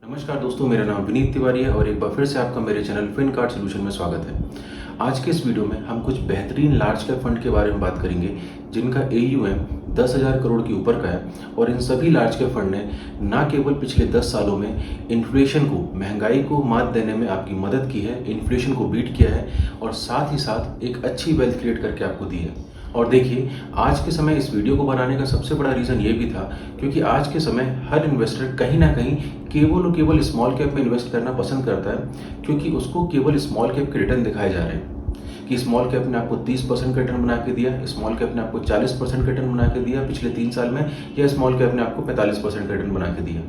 नमस्कार दोस्तों, मेरा नाम विनीत तिवारी है और एक बार फिर से आपका मेरे चैनल फिन कार्ड सोल्यूशन में स्वागत है। आज के इस वीडियो में हम कुछ बेहतरीन लार्ज कैप फंड के बारे में बात करेंगे जिनका AUM 10,000 करोड़ के ऊपर का है और इन सभी लार्ज कैप फंड ने न केवल पिछले 10 सालों में इन्फ्लेशन को, महंगाई को मात देने में आपकी मदद की है, इन्फ्लेशन को बीट किया है और साथ ही साथ एक अच्छी वेल्थ क्रिएट करके आपको दी है। और देखिए, आज के समय इस वीडियो को बनाने का सबसे बड़ा रीज़न ये भी था क्योंकि आज के समय हर इन्वेस्टर कहीं ना कहीं केवल और केवल स्मॉल कैप में इन्वेस्ट करना पसंद करता है क्योंकि उसको केवल स्मॉल कैप के रिटर्न दिखाए जा रहे हैं कि स्मॉल कैप ने आपको 30% का रिटर्न बना के दिया, स्मॉल कैप ने आपको 40% का रिटर्न बना के दिया पिछले 3 साल में, या स्मॉल कैप ने आपको 45% का रिटर्न बना के दिया।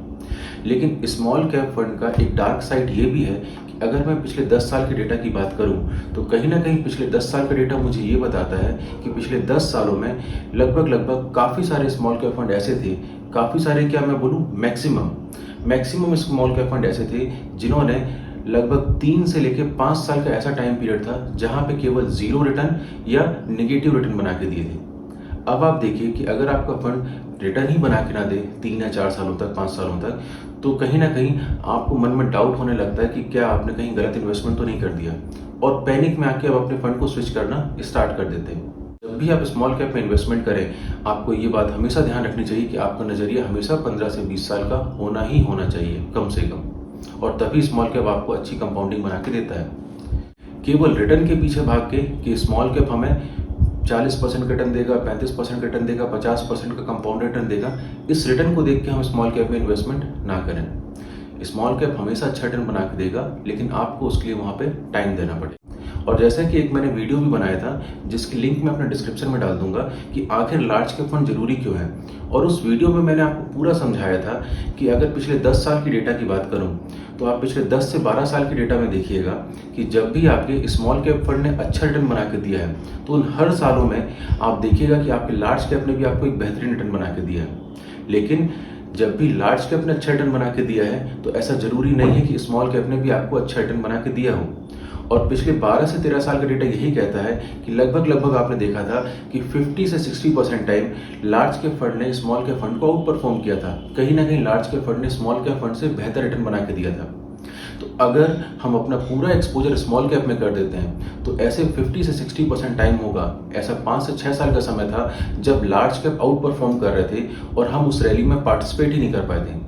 लेकिन स्मॉल कैप फंड का एक डार्क साइड ये भी है कि अगर मैं पिछले 10 साल के डेटा की बात करूं तो कहीं ना कहीं पिछले 10 साल का डेटा मुझे ये बताता है कि पिछले 10 सालों में लगभग काफ़ी सारे स्मॉल कैप फंड ऐसे थे, काफ़ी सारे क्या मैं बोलूँ, मैक्सिमम स्मॉल कैप फंड ऐसे थे जिन्होंने लगभग 3 से लेकर 5 साल का ऐसा टाइम पीरियड था जहां पे केवल जीरो रिटर्न या नेगेटिव रिटर्न बना के दिए थे। अब आप देखिए कि अगर आपका फंड रिटर्न ही बना के ना दे 3 या 4 सालों तक, 5 सालों तक, तो कहीं ना कहीं आपको मन में डाउट होने लगता है कि क्या आपने कहीं गलत इन्वेस्टमेंट तो नहीं कर दिया, और पैनिक में आके आप अपने फंड को स्विच करना स्टार्ट कर देते हैं। जब भी आप स्मॉल कैप में इन्वेस्टमेंट करें, आपको ये बात हमेशा ध्यान रखनी चाहिए कि आपका नजरिया हमेशा 15 से 20 साल का होना चाहिए कम से कम, और तभी स्मॉल कैप आपको अच्छी कंपाउंडिंग बना के देता है। केवल रिटर्न के पीछे भाग के कि स्मॉल कैप हमें 40% का रिटर्न देगा, 35% का रिटर्न देगा, 50% का कंपाउंड रिटर्न देगा, इस रिटर्न को देख के हम स्मॉल कैप में इन्वेस्टमेंट ना करें। स्मॉल कैप हमेशा अच्छा रिटर्न बना के देगा, लेकिन आपको उसके लिए वहाँ पे टाइम देना पड़ेगा। और जैसा कि एक मैंने वीडियो भी बनाया था जिसकी लिंक मैं अपने डिस्क्रिप्शन में डाल दूंगा कि आखिर लार्ज कैप फंड जरूरी क्यों है, और उस वीडियो में मैंने आपको पूरा समझाया था कि अगर पिछले 10 साल की डेटा की बात करूं तो आप पिछले 10 से 12 साल के डेटा में देखिएगा कि जब भी आपके स्मॉल कैप फंड ने अच्छा रिटर्न बना के दिया है तो उन हर सालों में आप देखिएगा कि आपके लार्ज कैप ने भी आपको एक बेहतरीन रिटर्न बना के दिया है। लेकिन जब भी लार्ज कैप ने अच्छा रिटर्न बना के दिया है तो ऐसा जरूरी नहीं है कि स्मॉल कैप ने भी आपको अच्छा रिटर्न बना के दिया हो। और पिछले 12 से 13 साल का डेटा यही कहता है कि लगभग आपने देखा था कि 50 से 60% टाइम लार्ज कैप फंड ने स्मॉल कैप फंड को आउट परफॉर्म किया था। कहीं ना कहीं लार्ज कैप फंड ने स्मॉल कैप फंड से बेहतर रिटर्न बना के दिया था। तो अगर हम अपना पूरा एक्सपोजर स्मॉल कैप में कर देते हैं तो ऐसे 50 से 60% टाइम होगा, ऐसा 5 से 6 साल का समय था जब लार्ज कैप आउट परफॉर्म कर रहे थे और हम उस रैली में पार्टिसिपेट ही नहीं कर पाए थे।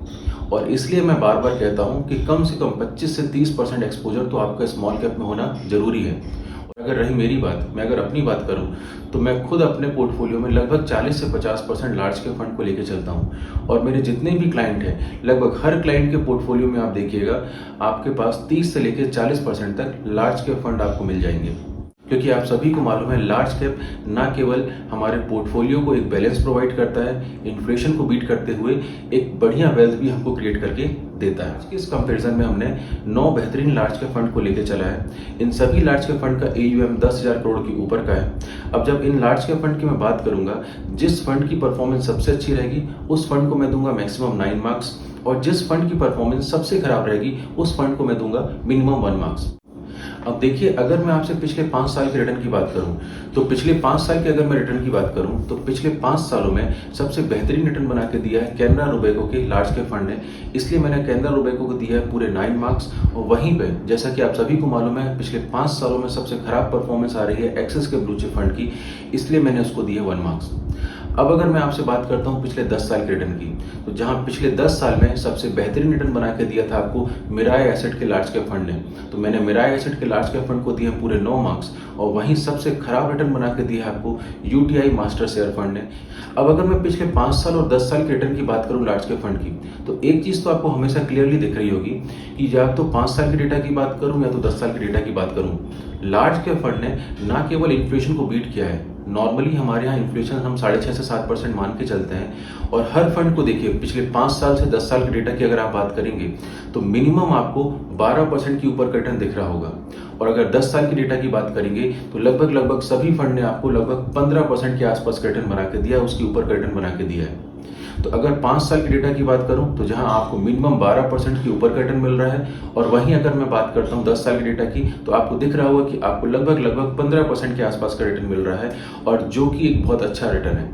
और इसलिए मैं बार बार कहता हूं कि कम से कम 25 से 30% एक्सपोजर तो आपका स्मॉल कैप में होना जरूरी है। और अगर रही मेरी बात, मैं अगर अपनी बात करूं तो मैं खुद अपने पोर्टफोलियो में लगभग 40 से 50% लार्ज कैप फंड को लेकर चलता हूं, और मेरे जितने भी क्लाइंट हैं लगभग हर क्लाइंट के पोर्टफोलियो में आप देखिएगा आपके पास 30 से लेकर 40% तक लार्ज कैप फंड आपको मिल जाएंगे। क्योंकि आप सभी को मालूम है लार्ज कैप ना केवल हमारे पोर्टफोलियो को एक बैलेंस प्रोवाइड करता है, इन्फ्लेशन को बीट करते हुए एक बढ़िया वेल्थ भी हमको क्रिएट करके देता है। आज के इस कंपैरिजन में हमने 9 बेहतरीन लार्ज कैप फंड को लेकर चला है। इन सभी लार्ज कैप फंड का AUM 10,000 करोड़ के ऊपर का है। अब जब इन लार्ज कैप फंड की मैं बात करूंगा, जिस फंड की परफॉर्मेंस सबसे अच्छी रहेगी उस फंड को मैं दूंगा मैक्सिमम 9 मार्क्स, और जिस फंड की परफॉर्मेंस सबसे खराब रहेगी उस फंड को मैं दूंगा मिनिमम 1 मार्क्स। अब देखिए, अगर मैं आपसे पिछले 5 साल के रिटर्न की बात करूं तो पिछले 5 साल के अगर मैं रिटर्न की बात करूं तो पिछले 5 सालों में सबसे बेहतरीन रिटर्न बना के दिया है कैनरा रोबेको के लार्ज कैप फंड ने, इसलिए मैंने कैनरा रोबेको को दिया है पूरे 9 मार्क्स। और वहीं पे जैसा कि आप सभी को मालूम है पिछले 5 सालों में सबसे खराब परफॉर्मेंस आ रही है एक्सिस के ब्लू चिप फंड की, इसलिए मैंने उसको दिए 1 मार्क्स। अब अगर मैं आपसे बात करता हूं पिछले 10 साल के रिटर्न की, तो जहां पिछले 10 साल में सबसे बेहतरीन रिटर्न बना के दिया था आपको मिराय एसेट के लार्ज कैप फंड ने, तो मैंने मिराय एसेट के लार्ज कैप फंड को दिए पूरे 9 मार्क्स। और वहीं सबसे खराब रिटर्न बना के दिया आपको UTI मास्टर शेयर फंड ने। अब अगर मैं पिछले 5 साल और 10 साल के रिटर्न की बात करूं लार्ज कैप फंड की, तो एक चीज तो आपको हमेशा क्लियरली दिख रही होगी कि या तो 5 साल के डेटा की बात करूं या तो 10 साल के डेटा की बात करूं, लार्ज कैप फंड ने ना केवल इन्फ्लेशन को बीट किया है, नॉर्मली हमारे यहाँ इन्फ्लेशन हम 6.5 से 7% मान के चलते हैं, और हर फंड को देखिए पिछले 5 साल से 10 साल के डेटा की अगर आप बात करेंगे तो मिनिमम आपको 12% के ऊपर का रिटर्न दिख रहा होगा। और अगर 10 साल की डेटा की बात करेंगे तो लगभग सभी फंड ने आपको लगभग 15% के आसपास का रिटर्न बना के दिया, उसके ऊपर का रिटर्न बना के दिया है। तो अगर 5 साल के डेटा की बात करूं तो जहां आपको मिनिमम 12% के ऊपर का रिटर्न मिल रहा है, और वहीं अगर मैं बात करता हूं 10 साल के डेटा की तो आपको दिख रहा होगा कि आपको लगभग 15% के आसपास का रिटर्न मिल रहा है, और जो कि एक बहुत अच्छा रिटर्न है।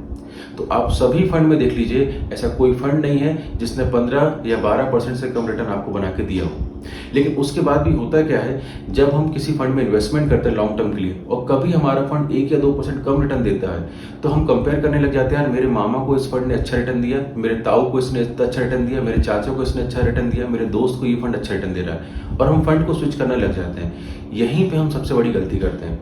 तो आप सभी फंड में देख लीजिए, ऐसा कोई फंड नहीं है जिसने 15 या 12% से कम रिटर्न आपको बना के दिया हो। लेकिन उसके बाद भी होता क्या है, जब हम किसी फंड में इन्वेस्टमेंट करते हैं लॉन्ग टर्म के लिए और कभी हमारा फंड 1 या 2% कम रिटर्न देता है, तो हम कंपेयर करने लग जाते हैं, यार मेरे मामा को इस फंड ने अच्छा रिटर्न दिया, मेरे ताऊ को इसने इतना अच्छा रिटर्न दिया, मेरे चाचा को इसने अच्छा रिटर्न दिया, मेरे दोस्त को ये फंड अच्छा रिटर्न दे रहा है, और हम फंड को स्विच करने लग जाते हैं। यहीं पे हम सबसे बड़ी गलती करते हैं।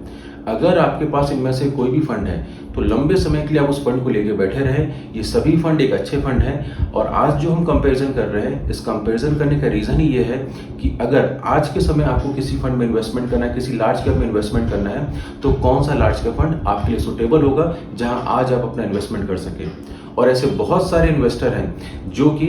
अगर आपके पास इनमें से कोई भी फंड है तो लंबे समय के लिए आप उस फंड को लेके बैठे रहे। ये सभी फंड एक अच्छे फंड हैं, और आज जो हम कंपैरिजन कर रहे हैं, इस कंपैरिजन करने का रीजन ही ये है कि अगर आज के समय आपको किसी फंड में इन्वेस्टमेंट करना है, किसी लार्ज कैप में इन्वेस्टमेंट करना है, तो कौन सा लार्ज कैप फंड आपके लिए सुटेबल होगा जहां आज आप अपना इन्वेस्टमेंट कर सके। और ऐसे बहुत सारे इन्वेस्टर हैं जो कि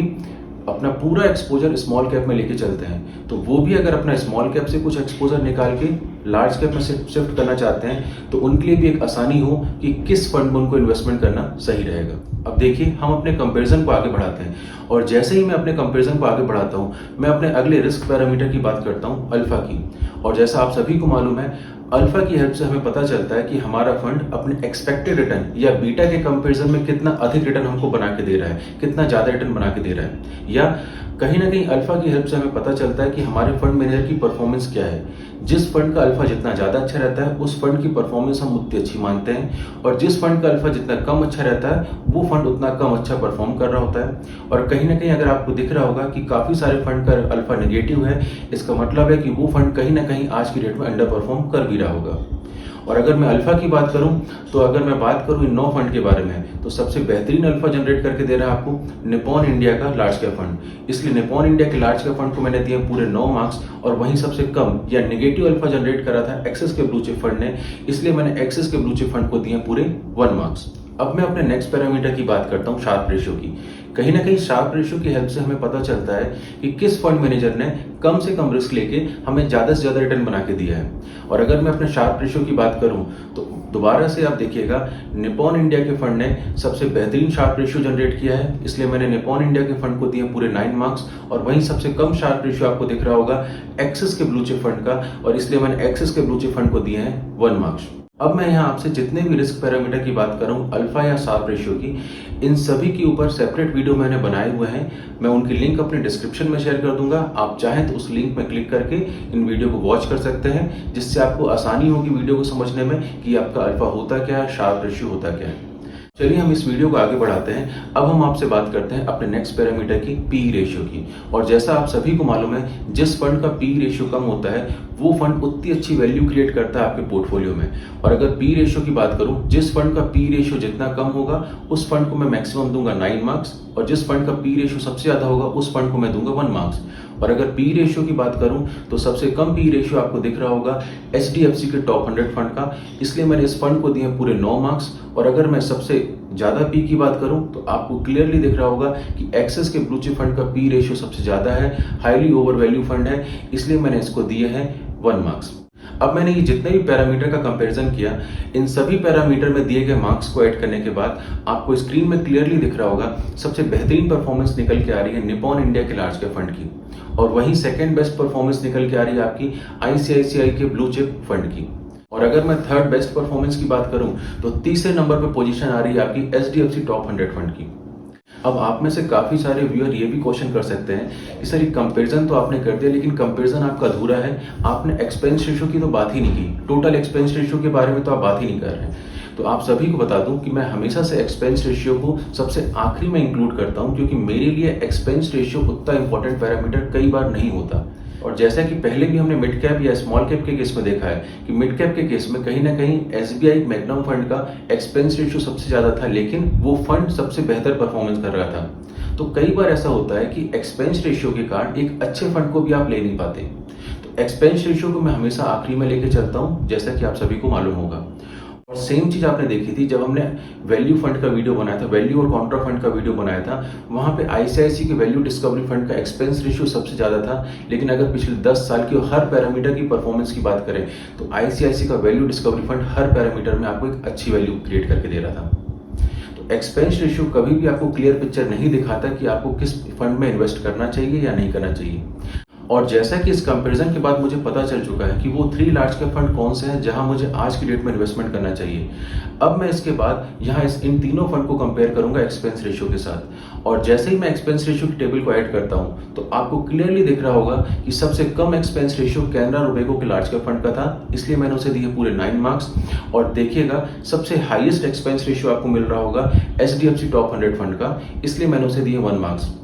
अपना पूरा एक्सपोजर स्मॉल कैप में लेके चलते हैं, तो वो भी अगर अपना स्मॉल कैप से कुछ एक्सपोजर निकाल के लार्ज कैप में शिफ्ट करना चाहते हैं, तो उनके लिए भी एक आसानी हो कि किस फंड में उनको इन्वेस्टमेंट करना सही रहेगा। अब देखिए, हम अपने कंपैरिजन को आगे बढ़ाते हैं, और जैसे ही मैं अपने कंपैरिजन को आगे बढ़ाता हूं, मैं अपने अगले रिस्क पैरामीटर की बात करता हूं, अल्फा की। और जैसा आप सभी को मालूम है, अल्फा की हेल्प से हमें पता चलता है कि हमारा फंड अपने एक्सपेक्टेड रिटर्न या बीटा के कंपैरिजन में कितना अधिक रिटर्न हमको बना के दे रहा है, कितना ज्यादा रिटर्न बना के दे रहा है। या कहीं ना कहीं अल्फा की हेल्प से हमें पता चलता है कि हमारे फंड मैनेजर की परफॉर्मेंस क्या है। जिस फंड का अल्फा जितना ज्यादा अच्छा रहता है, उस फंड की परफॉर्मेंस हम उतनी अच्छी मानते हैं, और जिस फंड का अल्फा जितना कम अच्छा रहता है, वो फंड उतना कम अच्छा परफॉर्म कर रहा होता है। और कहीं ना कहीं अगर आपको दिख रहा होगा कि काफी सारे फंड का अल्फा नेगेटिव है, इसका मतलब है कि वो फंड कहीं ना कहीं आज की डेट में अंडर परफॉर्म कर भी रहा होगा। और अगर मैं अल्फा की बात करूं, तो अगर मैं बात करूं इन 9 फंड के बारे में, तो सबसे बेहतरीन अल्फा जनरेट करके दे रहा है आपको निप्पॉन इंडिया का लार्ज कैप फंड। इसलिए निप्पॉन इंडिया के लार्ज कैप फंड को मैंने दिए पूरे 9 मार्क्स, और वहीं सबसे कम या नेगेटिव अल्फा जनरेट करा था एक्सिस के ब्लू चिप फंड ने, इसलिए मैंने एक्सिस के ब्लू चिप फंड को दिए पूरे 1 मार्क्स। अब मैं अपने नेक्स्ट पैरामीटर की बात करता हूं, शार्प रेशियो की। कहीं ना कहीं शार्प रेशियो की हेल्प से हमें पता चलता है कि किस फंड मैनेजर ने कम से कम रिस्क लेके हमें ज्यादा से ज्यादा रिटर्न बना के दिया है। और अगर मैं अपने शार्प रेशियो की बात करूं, तो दोबारा से आप देखिएगा, निप्पॉन इंडिया के फंड ने सबसे बेहतरीन शार्प रेशियो जनरेट किया है, इसलिए मैंने निप्पॉन इंडिया के फंड को दिए पूरे 9 मार्क्स। और वहीं सबसे कम शार्प रेशियो आपको दिख रहा होगा एक्सिस के ब्लू चिप फंड का, और इसलिए मैंने एक्सिस के ब्लू चिप फंड को दिए हैं 1 मार्क्स। अब मैं यहाँ आपसे जितने भी रिस्क पैरामीटर की बात करूँ, अल्फा या शार्प रेशियो की, इन सभी के ऊपर सेपरेट वीडियो मैंने बनाए हुए हैं। मैं उनकी लिंक अपने डिस्क्रिप्शन में शेयर कर दूंगा, आप चाहें तो उस लिंक में क्लिक करके इन वीडियो को वॉच कर सकते हैं, जिससे आपको आसानी होगी वीडियो को समझने में कि आपका अल्फा होता क्या है, शार्प रेशियो होता क्या है। चलिए हम इस वीडियो को आगे बढ़ाते हैं। अब हम आपसे बात करते हैं अपने नेक्स्ट पैरामीटर की, पी रेशियो की। और जैसा आप सभी को मालूम है, जिस फंड का पी रेशियो कम होता है, वो फंड उतनी अच्छी वैल्यू क्रिएट करता है आपके पोर्टफोलियो में। और अगर पी रेशियो की बात करूं, जिस फंड का पी रेशियो जितना कम होगा, उस फंड को मैं मैक्सिमम दूंगा 9 मार्क्स, और जिस फंड का पी रेशियो सबसे ज्यादा होगा, उस फंड को मैं दूंगा 1 मार्क्स। और अगर पी रेशियो की बात करूं, तो सबसे कम पी रेशियो आपको दिख रहा होगा HDFC के टॉप 100 फंड का, इसलिए मैंने इस फंड को दिए पूरे 9 मार्क्स। और अगर मैं सबसे ज्यादा पी की बात करूं, तो आपको क्लियरली दिख रहा होगा कि एक्सिस के ब्लू चिप फंड का पी रेशियो सबसे ज्यादा है, हाईली ओवर वैल्यू फंड है, इसलिए मैंने इसको दिए हैं 1 मार्क्स। अब मैंने ये जितने भी पैरामीटर का कंपैरिजन किया, इन सभी पैरामीटर में दिए गए मार्क्स को ऐड करने के बाद आपको स्क्रीन में क्लियरली दिख रहा होगा सबसे बेहतरीन परफॉर्मेंस निकल के आ रही है निप्पॉन इंडिया के लार्ज कैप फंड की, और वहीं सेकंड बेस्ट परफॉर्मेंस निकल के आ रही है आपकी ICICI के ब्लू चिप फंड की। और अगर मैं थर्ड बेस्ट परफॉर्मेंस की बात करूं, तो तीसरे नंबर पर पोजीशन आ रही है आपकी HDFC टॉप 100 फंड की। अब आप में से काफी सारे व्यूअर ये भी क्वेश्चन कर सकते हैं कि सर ये कंपैरिजन तो आपने कर दिया, लेकिन कंपैरिजन आपका अधूरा है, आपने एक्सपेंस रेशियो की तो बात ही नहीं की, टोटल एक्सपेंस रेशियो के बारे में तो आप बात ही नहीं कर रहे हैं। तो आप सभी को बता दूं कि मैं हमेशा से एक्सपेंस रेशियो को सबसे आखिरी में इंक्लूड करता हूं, क्योंकि मेरे लिए एक्सपेंस रेशियो उतना इंपॉर्टेंट पैरामीटर कई बार नहीं होता। और जैसा कि पहले भी हमने मिड कैप या स्मॉल कैप के केस में देखा है कि मिड कैप के केस में कहीं ना कहीं SBI मैग्नम फंड का एक्सपेंस रेशियो सबसे ज्यादा था, लेकिन वो फंड सबसे बेहतर परफॉर्मेंस कर रहा था। तो कई बार ऐसा होता है कि एक्सपेंस रेशियो के कारण एक अच्छे फंड को भी आप ले नहीं पाते। तो एक्सपेंस रेशियो को मैं हमेशा आखिरी में लेके चलता हूं, जैसा कि आप सभी को मालूम होगा। और सेम चीज आपने देखी थी जब हमने वैल्यू फंड का वीडियो बनाया था, वैल्यू और कॉन्ट्रा फंड का वीडियो बनाया था, वहां पे ICICI के वैल्यू डिस्कवरी फंड का एक्सपेंस रेशियो सबसे ज्यादा था। लेकिन अगर पिछले 10 साल की हर पैरामीटर की परफॉर्मेंस की बात करें, तो ICICI का वैल्यू डिस्कवरी फंड हर पैरामीटर में आपको एक अच्छी वैल्यू क्रिएट करके दे रहा था। तो एक्सपेंस रेशियो कभी भी आपको क्लियर पिक्चर नहीं दिखाता कि आपको किस फंड में इन्वेस्ट करना चाहिए या नहीं करना चाहिए। और जैसा कि इस कंपैरिजन के बाद मुझे पता चल चुका है कि वो 3 लार्ज कैप फंड कौन से हैं जहां मुझे आज की डेट में इन्वेस्टमेंट करना चाहिए। अब मैं इसके बाद यहाँ इन तीनों फंड को कंपेयर करूंगा एक्सपेंस रेशियो के साथ, और जैसे ही मैं एक्सपेंस रेशियो की टेबल को ऐड करता हूं तो आपको क्लियरली दिख रहा होगा कि सबसे कम एक्सपेंस रेशियो कैनरा रोबेको के लार्ज कैप फंड का था, इसलिए मैंने उसे दिए पूरे 9 मार्क्स। और देखिएगा सबसे हाईएस्ट एक्सपेंस रेशियो आपको मिल रहा होगा HDFC टॉप 100 फंड का, इसलिए मैंने उसे दिए 1 मार्क्स।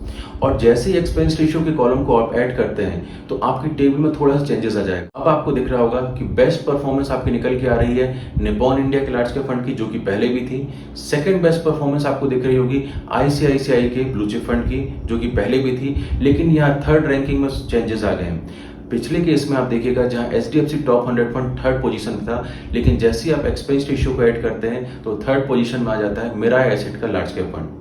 और जैसे ही एक्सपेंस रेशियो के कॉलम को आप ऐड करते हैं तो आपकी टेबल में थोड़ा सा चेंजेस आ जाएगा। अब आपको दिख रहा होगा कि बेस्ट परफॉर्मेंस आपकी निकल के आ रही है निप्पॉन इंडिया के लार्ज कैप फंड की, जो कि पहले भी थी। सेकंड बेस्ट परफॉर्मेंस आपको दिख रही होगी ICICI के ब्लू चिप फंड की, जो कि पहले भी थी, लेकिन यहाँ थर्ड रैंकिंग में चेंजेस आ गए हैं। पिछले केस में आप देखिएगा जहां HDFC top 100 fund third position में था, लेकिन जैसे ही आप एक्सपेंस रेशियो को ऐड करते हैं तो थर्ड पोजीशन में आ जाता है मिराय एसेट का लार्ज कैप फंड।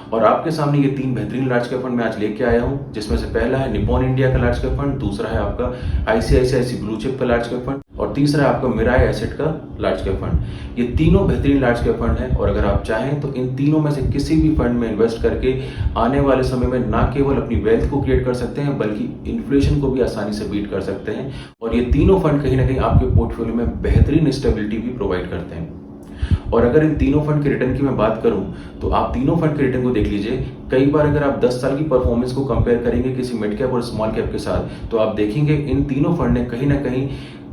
और आपके सामने ये 3 बेहतरीन लार्ज कैप फंड मैं आज लेके आया हूं, जिसमें से पहला है निप्पॉन इंडिया का लार्ज कैप फंड, दूसरा है आपका ICICI ब्लू चिप का लार्ज कैप फंड, और तीसरा है आपका मिराय एसेट का लार्ज कैप फंड। ये तीनों बेहतरीन लार्ज कैप फंड हैं, और अगर आप चाहें तो इन तीनों में से किसी भी फंड में इन्वेस्ट करके आने वाले समय में ना केवल अपनी वेल्थ को क्रिएट कर सकते हैं बल्कि इन्फ्लेशन को भी आसानी से बीट कर सकते हैं। और ये तीनों फंड कहीं ना कहीं आपके पोर्टफोलियो में बेहतरीन स्टेबिलिटी भी प्रोवाइड करते हैं। और अगर इन तीनों फंड के रिटर्न की मैं बात करूं तो आप तीनों फंड के रिटर्न को देख लीजिए। कई बार अगर आप 10 साल की परफॉर्मेंस को कंपेयर करेंगे किसी मिड कैप और स्मॉल कैप के साथ, तो आप देखेंगे इन तीनों फंड ने कहीं ना कहीं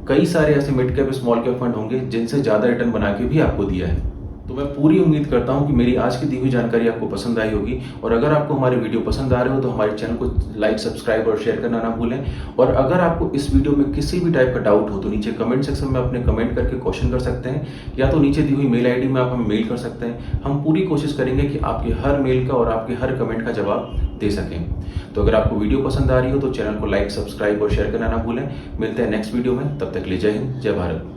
कई सारे ऐसे mid cap small cap fund होंगे जिनसे ज्यादा रिटर्न बना के भी आपको दिया है। तो मैं पूरी उम्मीद करता हूं कि मेरी आज की दी हुई जानकारी आपको पसंद आई होगी, और अगर आपको हमारे वीडियो पसंद आ रहे हो तो हमारे चैनल को लाइक, सब्सक्राइब और शेयर करना ना भूलें। और अगर आपको इस वीडियो में किसी भी टाइप का डाउट हो तो नीचे कमेंट सेक्शन में अपने कमेंट करके क्वेश्चन कर सकते हैं, या तो नीचे दी हुई मेल ID में आप हमें मेल कर सकते हैं। हम पूरी कोशिश करेंगे कि आपके हर मेल का और आपके हर कमेंट का जवाब दे सकें। तो अगर आपको वीडियो पसंद आ रही हो तो चैनल को लाइक, सब्सक्राइब और शेयर करना ना भूलें। मिलते हैं नेक्स्ट वीडियो में, तब तक के लिए जय हिंद, जय भारत।